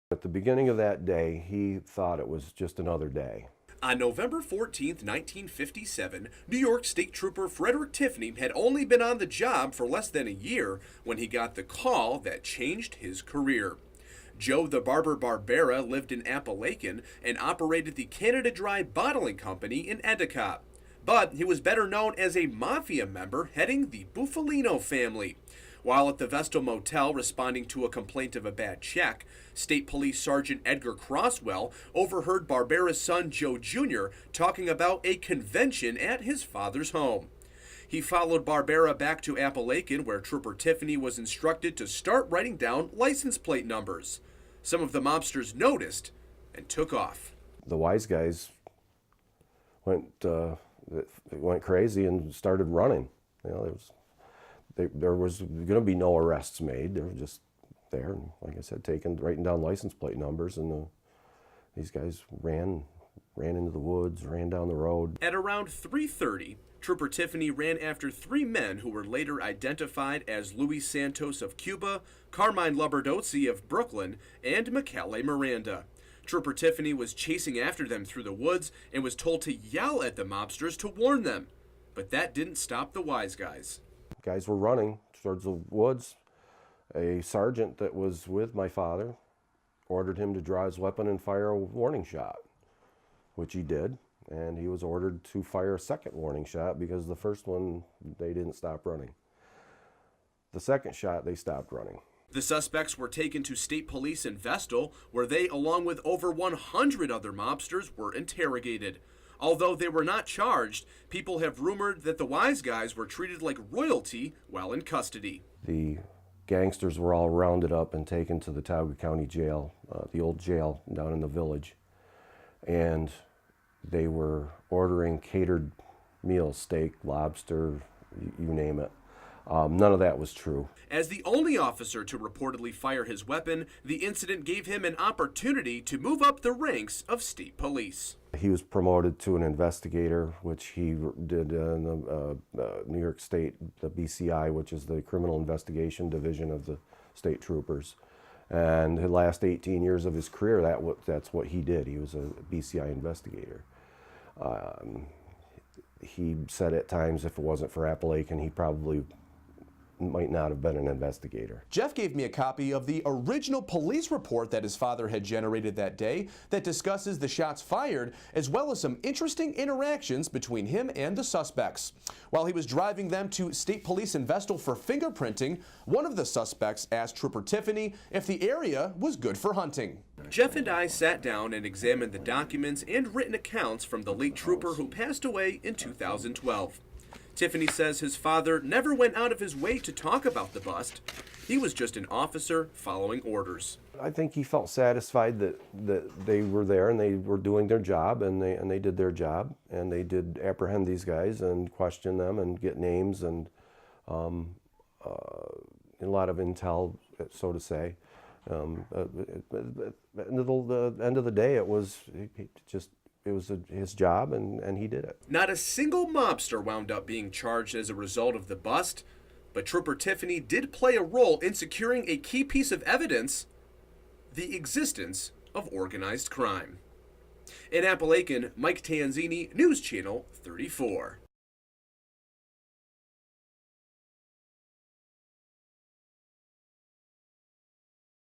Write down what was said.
At the beginning of that day, he thought it was just another day. On November 14, 1957, New York State Trooper Frederick Tiffany had only been on the job for less than a year when he got the call that changed his career. Joe the Barber Barbera lived in Apalachin and operated the Canada Dry Bottling Company in Endicott. But he was better known as a Mafia member heading the Bufalino family. While at the Vestal Motel responding to a complaint of a bad check, State Police Sergeant Edgar Crosswell overheard Barbera's son Joe Jr. talking about a convention at his father's home. He followed Barbera back to Apalachin, where Trooper Tiffany was instructed to start writing down license plate numbers. Some of the mobsters noticed and took off. The wise guys went crazy and started running. You know, there was going to be no arrests made. They were just there, and like I said, writing down license plate numbers, and these guys ran into the woods, ran down the road. At around 3:30, Trooper Tiffany ran after three men who were later identified as Luis Santos of Cuba, Carmine Lubardozzi of Brooklyn, and Michele Miranda. Trooper Tiffany was chasing after them through the woods and was told to yell at the mobsters to warn them. But that didn't stop the wise guys. Guys were running towards the woods. A sergeant that was with my father ordered him to draw his weapon and fire a warning shot, which he did, and he was ordered to fire a second warning shot because the first one, they didn't stop running. The second shot, they stopped running. The suspects were taken to State Police in Vestal, where they, along with over 100 other mobsters, were interrogated. Although they were not charged, people have rumored that the wise guys were treated like royalty while in custody. The gangsters were all rounded up and taken to the Tioga County Jail, the old jail down in the village, and they were ordering catered meals, steak, lobster, you name it. None of that was true. As the only officer to reportedly fire his weapon, the incident gave him an opportunity to move up the ranks of state police. He was promoted to an investigator, which he did in the New York State, the BCI, which is the Criminal Investigation Division of the State Troopers. And the last 18 years of his career, that's what he did. He was a BCI investigator. He said at times if it wasn't for Apalachin, he probably might not have been an investigator. Jeff gave me a copy of the original police report that his father had generated that day that discusses the shots fired, as well as some interesting interactions between him and the suspects. While he was driving them to State Police in Vestal for fingerprinting, one of the suspects asked Trooper Tiffany if the area was good for hunting. Jeff and I sat down and examined the documents and written accounts from the late trooper who passed away in 2012. Tiffany says his father never went out of his way to talk about the bust. He was just an officer following orders. I think he felt satisfied that they were there and they were doing their job, and they did their job, and they did apprehend these guys and question them and get names and a lot of intel, so to say. At the end of the day, it was his job, and he did it. Not a single mobster wound up being charged as a result of the bust, but Trooper Tiffany did play a role in securing a key piece of evidence: the existence of organized crime. In Apalachin, Mike Tanzini, News Channel 34.